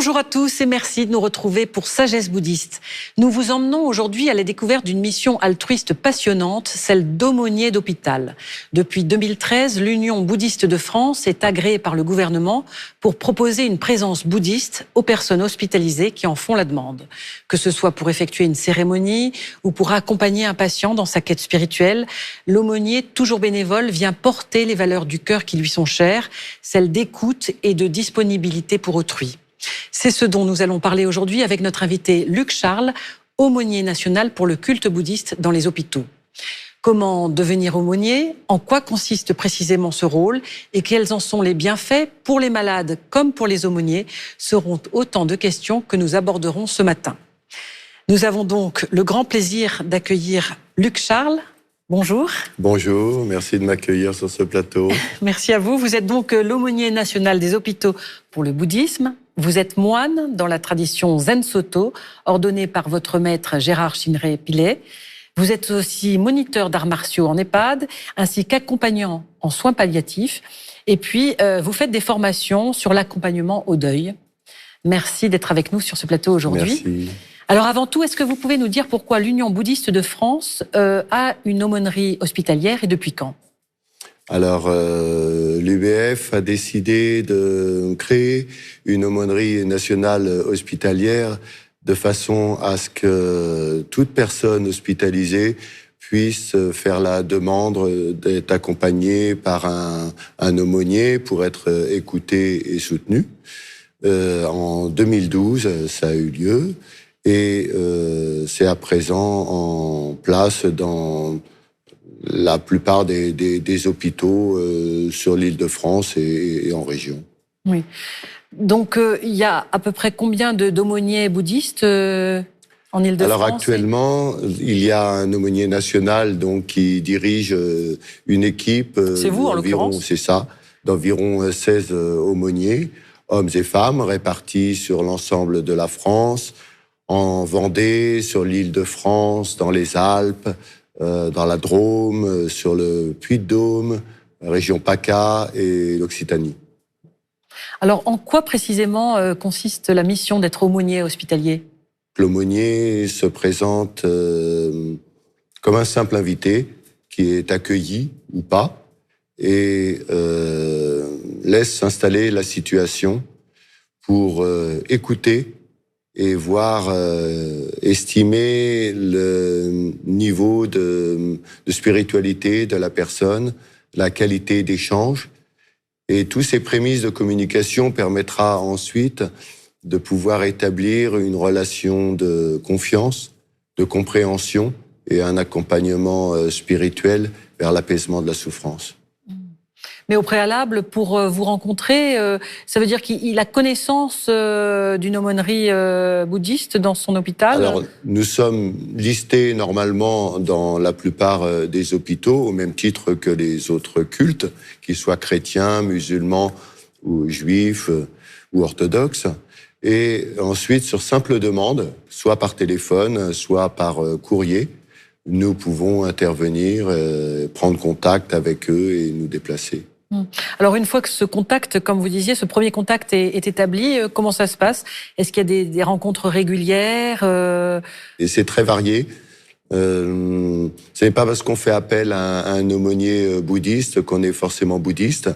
Bonjour à tous et merci de nous retrouver pour Sagesse bouddhiste. Nous vous emmenons aujourd'hui à la découverte d'une mission altruiste passionnante, celle d'aumônier d'hôpital. Depuis 2013, l'Union bouddhiste de France est agréée par le gouvernement pour proposer une présence bouddhiste aux personnes hospitalisées qui en font la demande. Que ce soit pour effectuer une cérémonie ou pour accompagner un patient dans sa quête spirituelle, l'aumônier, toujours bénévole, vient porter les valeurs du cœur qui lui sont chères, celles d'écoute et de disponibilité pour autrui. C'est ce dont nous allons parler aujourd'hui avec notre invité Luc Charles, aumônier national pour le culte bouddhiste dans les hôpitaux. Comment devenir aumônier? En quoi consiste précisément ce rôle? Et quels en sont les bienfaits pour les malades comme pour les aumôniers? Seront autant de questions que nous aborderons ce matin. Nous avons donc le grand plaisir d'accueillir Luc Charles. Bonjour. Bonjour, merci de m'accueillir sur ce plateau. Merci à vous. Vous êtes donc l'aumônier national des hôpitaux pour le bouddhisme. Vous êtes moine dans la tradition Zen Soto, ordonné par votre maître Gérard Chinré Pilet. Vous êtes aussi moniteur d'arts martiaux en EHPAD, ainsi qu'accompagnant en soins palliatifs. Et puis, vous faites des formations sur l'accompagnement au deuil. Merci d'être avec nous sur ce plateau aujourd'hui. Merci. Alors avant tout, est-ce que vous pouvez nous dire pourquoi l'Union bouddhiste de France a une aumônerie hospitalière et depuis quand? Alors, l'UBF a décidé de créer une aumônerie nationale hospitalière de façon à ce que toute personne hospitalisée puisse faire la demande d'être accompagnée par un aumônier pour être écoutée et soutenue. En 2012, ça a eu lieu et c'est à présent en place dans la plupart des hôpitaux sur l'Île-de-France et en région. Oui. Donc, il y a à peu près combien d'aumôniers bouddhistes en Île-de-France? Alors actuellement, il y a un aumônier national donc qui dirige une équipe. C'est vous, en l'occurrence? C'est ça, d'environ 16 aumôniers, hommes et femmes, répartis sur l'ensemble de la France, en Vendée, sur l'Île-de-France, dans les Alpes, dans la Drôme, sur le Puy-de-Dôme, la région PACA et l'Occitanie. Alors, en quoi précisément consiste la mission d'être aumônier hospitalier? L'aumônier se présente comme un simple invité qui est accueilli ou pas et laisse s'installer la situation pour écouter et voir, estimer le niveau de spiritualité de la personne, la qualité d'échange. Et tous ces prémices de communication permettra ensuite de pouvoir établir une relation de confiance, de compréhension et un accompagnement spirituel vers l'apaisement de la souffrance. Mais au préalable, pour vous rencontrer, ça veut dire qu'il a connaissance d'une aumônerie bouddhiste dans son hôpital? Alors, nous sommes listés normalement dans la plupart des hôpitaux, au même titre que les autres cultes, qu'ils soient chrétiens, musulmans ou juifs ou orthodoxes. Et ensuite, sur simple demande, soit par téléphone, soit par courrier, nous pouvons intervenir, prendre contact avec eux et nous déplacer. Alors une fois que ce contact, comme vous disiez, ce premier contact est établi, comment ça se passe? Est-ce qu'il y a des rencontres régulières? Et c'est très varié. Ce n'est pas parce qu'on fait appel à un aumônier bouddhiste qu'on est forcément bouddhiste.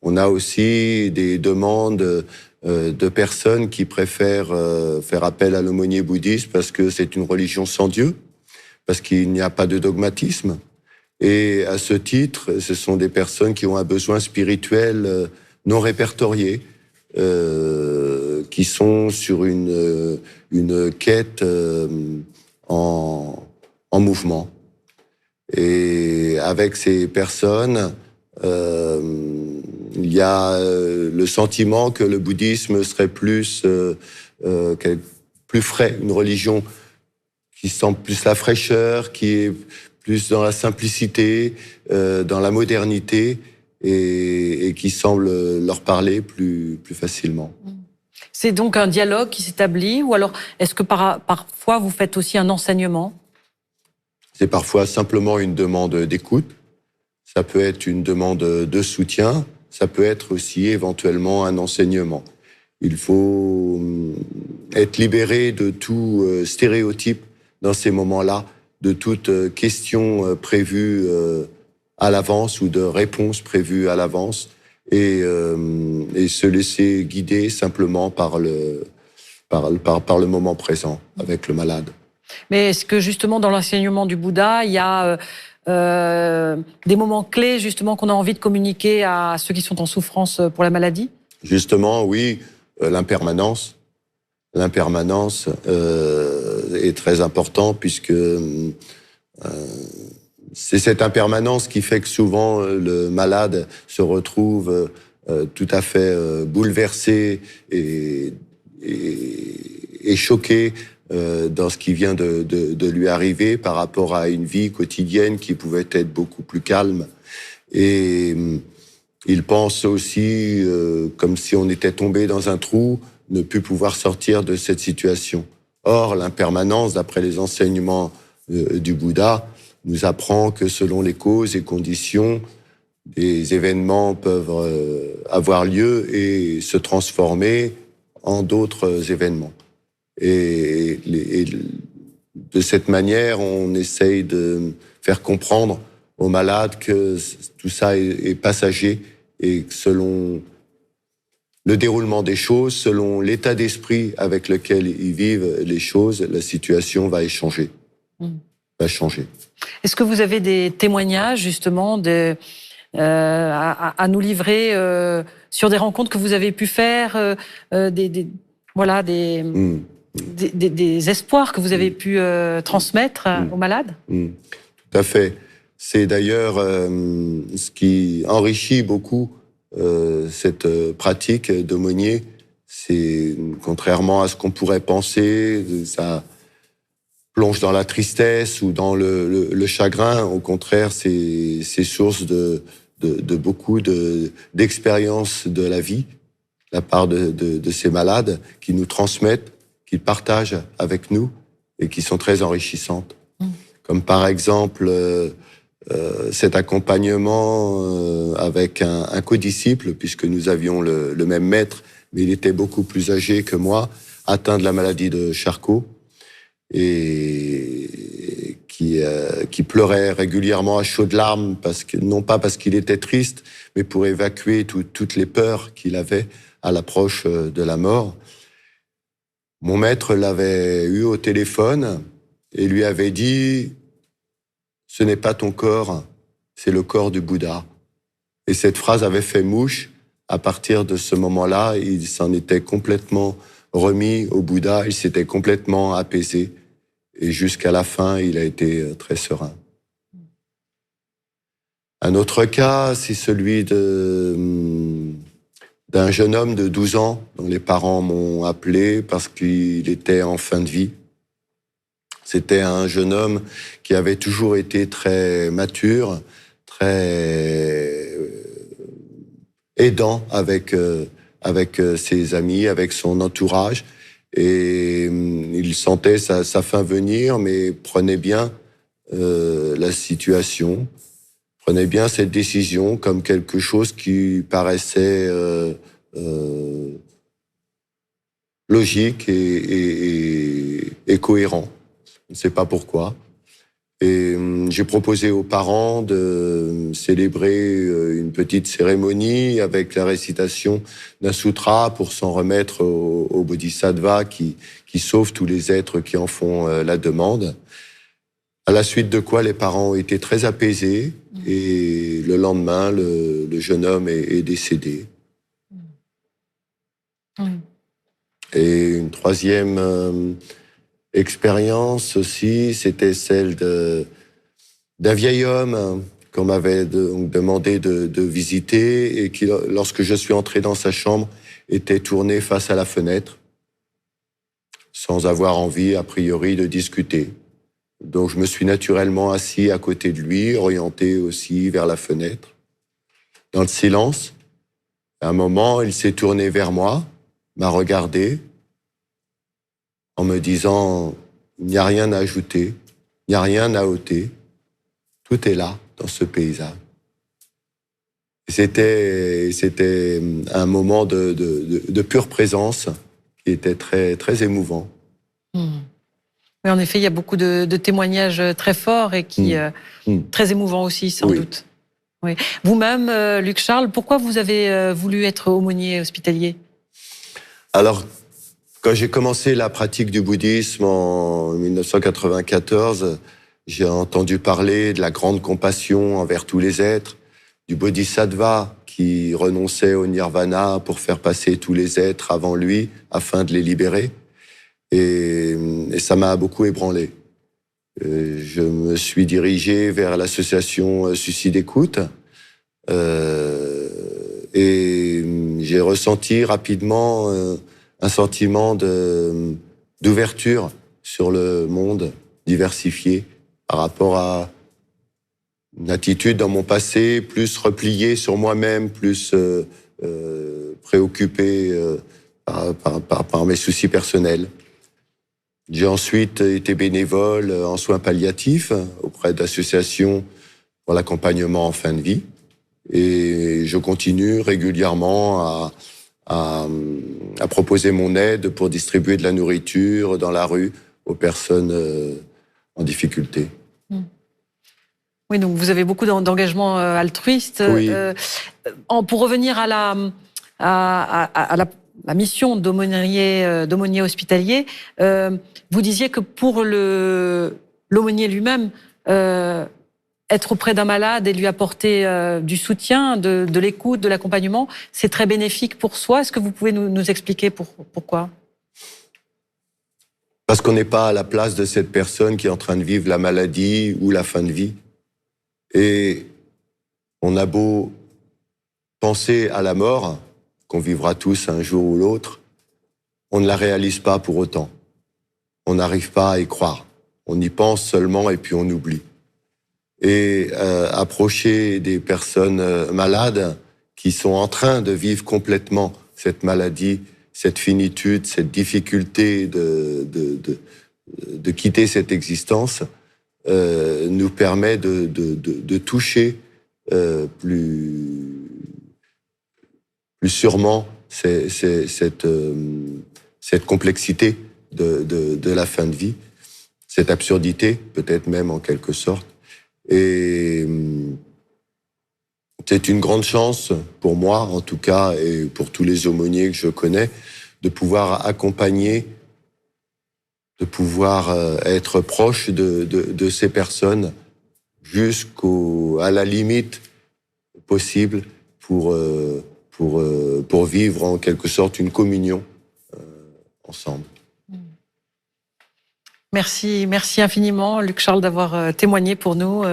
On a aussi des demandes de personnes qui préfèrent faire appel à l'aumônier bouddhiste parce que c'est une religion sans Dieu, parce qu'il n'y a pas de dogmatisme. Et à ce titre, ce sont des personnes qui ont un besoin spirituel non répertorié, qui sont sur une quête en mouvement. Et avec ces personnes, il y a le sentiment que le bouddhisme serait plus frais, une religion qui sent plus la fraîcheur, qui est plus dans la simplicité, dans la modernité, et qui semble leur parler plus facilement. C'est donc un dialogue qui s'établit, ou alors est-ce que parfois vous faites aussi un enseignement? C'est parfois simplement une demande d'écoute, ça peut être une demande de soutien, ça peut être aussi éventuellement un enseignement. Il faut être libéré de tout stéréotype dans ces moments-là, de toute question prévue à l'avance ou de réponse prévue à l'avance, et se laisser guider simplement par le moment présent avec le malade. Mais est-ce que justement dans l'enseignement du Bouddha, il y a des moments clés justement qu'on a envie de communiquer à ceux qui sont en souffrance pour la maladie? Justement, oui, l'impermanence. L'impermanence est très important puisque c'est cette impermanence qui fait que souvent le malade se retrouve tout à fait bouleversé et choqué dans ce qui vient de lui arriver par rapport à une vie quotidienne qui pouvait être beaucoup plus calme. Et il pense aussi comme si on était tombé dans un trou, ne plus pouvoir sortir de cette situation. Or, l'impermanence, d'après les enseignements du Bouddha, nous apprend que selon les causes et conditions, des événements peuvent avoir lieu et se transformer en d'autres événements. Et de cette manière, on essaye de faire comprendre aux malades que tout ça est passager et que selon le déroulement des choses, selon l'état d'esprit avec lequel ils vivent les choses, la situation va changer. Va changer. Est-ce que vous avez des témoignages justement à nous livrer sur des rencontres que vous avez pu faire, des espoirs que vous avez pu transmettre aux malades? Tout à fait. C'est d'ailleurs ce qui enrichit beaucoup cette pratique d'aumônier. C'est, contrairement à ce qu'on pourrait penser, ça plonge dans la tristesse ou dans le chagrin. Au contraire, c'est source de beaucoup d'expériences de la vie, de la part de ces malades qui nous transmettent, qui partagent avec nous et qui sont très enrichissantes. Comme par exemple cet accompagnement avec un codisciple, puisque nous avions le même maître, mais il était beaucoup plus âgé que moi, atteint de la maladie de Charcot, et qui pleurait régulièrement à chaudes larmes, non pas parce qu'il était triste, mais pour évacuer toutes les peurs qu'il avait à l'approche de la mort. Mon maître l'avait eu au téléphone et lui avait dit « Ce n'est pas ton corps, c'est le corps du Bouddha ». Et cette phrase avait fait mouche. À partir de ce moment-là, il s'en était complètement remis au Bouddha, il s'était complètement apaisé. Et jusqu'à la fin, il a été très serein. Un autre cas, c'est celui d'un jeune homme de 12 ans dont les parents m'ont appelé parce qu'il était en fin de vie. C'était un jeune homme qui avait toujours été très mature, très aidant avec ses amis, avec son entourage. Et il sentait sa fin venir, mais prenait bien la situation, prenait bien cette décision comme quelque chose qui paraissait logique et cohérent. Je ne sais pas pourquoi. Et j'ai proposé aux parents de célébrer une petite cérémonie avec la récitation d'un sutra pour s'en remettre au Bodhisattva qui sauve tous les êtres qui en font la demande. À la suite de quoi les parents ont été très apaisés et le lendemain, le jeune homme est décédé. Et une troisième expérience aussi, c'était celle d'un vieil homme qu'on m'avait demandé de visiter et qui, lorsque je suis entré dans sa chambre, était tourné face à la fenêtre, sans avoir envie, a priori, de discuter. Donc je me suis naturellement assis à côté de lui, orienté aussi vers la fenêtre. Dans le silence, à un moment, il s'est tourné vers moi, m'a regardé, en me disant « Il n'y a rien à ajouter, il n'y a rien à ôter, tout est là dans ce paysage ». C'était un moment de pure présence qui était très, très émouvant. Mais en effet, il y a beaucoup de témoignages très forts et qui très émouvants aussi, sans doute. Oui. Vous-même, Luc Charles, pourquoi vous avez voulu être aumônier hospitalier? Alors, quand j'ai commencé la pratique du bouddhisme en 1994, j'ai entendu parler de la grande compassion envers tous les êtres, du bodhisattva qui renonçait au nirvana pour faire passer tous les êtres avant lui afin de les libérer. Et ça m'a beaucoup ébranlé. Je me suis dirigé vers l'association Suicide Écoute et j'ai ressenti rapidement un sentiment d'ouverture sur le monde diversifié par rapport à une attitude dans mon passé plus repliée sur moi-même, plus préoccupée par mes soucis personnels. J'ai ensuite été bénévole en soins palliatifs auprès d'associations pour l'accompagnement en fin de vie. Et je continue régulièrement à proposer mon aide pour distribuer de la nourriture dans la rue aux personnes en difficulté. Oui, donc vous avez beaucoup d'engagement altruiste. Oui. Pour revenir à la mission d'aumônier hospitalier, vous disiez que pour l'aumônier lui-même, être auprès d'un malade et lui apporter du soutien, de l'écoute, de l'accompagnement, c'est très bénéfique pour soi. Est-ce que vous pouvez nous expliquer pourquoi? Parce qu'on n'est pas à la place de cette personne qui est en train de vivre la maladie ou la fin de vie. Et on a beau penser à la mort, qu'on vivra tous un jour ou l'autre, on ne la réalise pas pour autant. On n'arrive pas à y croire. On y pense seulement et puis on oublie. Et approcher des personnes malades qui sont en train de vivre complètement cette maladie, cette finitude, cette difficulté de quitter cette existence, nous permet de toucher plus sûrement cette complexité de la fin de vie, cette absurdité, peut-être même en quelque sorte. Et c'est une grande chance pour moi, en tout cas, et pour tous les aumôniers que je connais, de pouvoir accompagner, de pouvoir être proche de ces personnes à la limite possible pour vivre en quelque sorte une communion ensemble. Merci infiniment, Luc Charles, d'avoir témoigné pour nous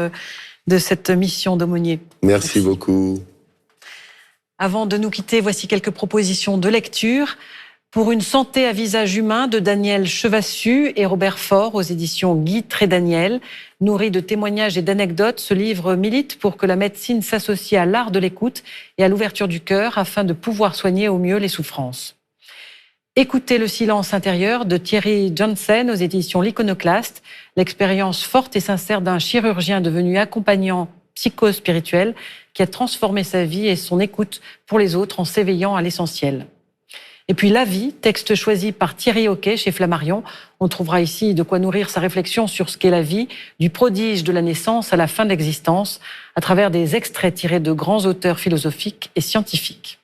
de cette mission d'aumônier. Merci beaucoup. Avant de nous quitter, voici quelques propositions de lecture. Pour une santé à visage humain de Daniel Chevassus et Robert Faure aux éditions Guy Trédaniel. Nourri de témoignages et d'anecdotes, ce livre milite pour que la médecine s'associe à l'art de l'écoute et à l'ouverture du cœur afin de pouvoir soigner au mieux les souffrances. Écoutez le silence intérieur de Thierry Janssen aux éditions L'Iconoclaste, l'expérience forte et sincère d'un chirurgien devenu accompagnant psychospirituel qui a transformé sa vie et son écoute pour les autres en s'éveillant à l'essentiel. Et puis La vie, texte choisi par Thierry Hoquet chez Flammarion. On trouvera ici de quoi nourrir sa réflexion sur ce qu'est la vie, du prodige de la naissance à la fin de l'existence, à travers des extraits tirés de grands auteurs philosophiques et scientifiques.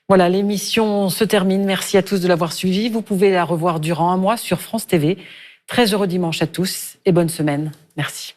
Voilà, l'émission se termine. Merci à tous de l'avoir suivi. Vous pouvez la revoir durant un mois sur France TV. Très heureux dimanche à tous et bonne semaine. Merci.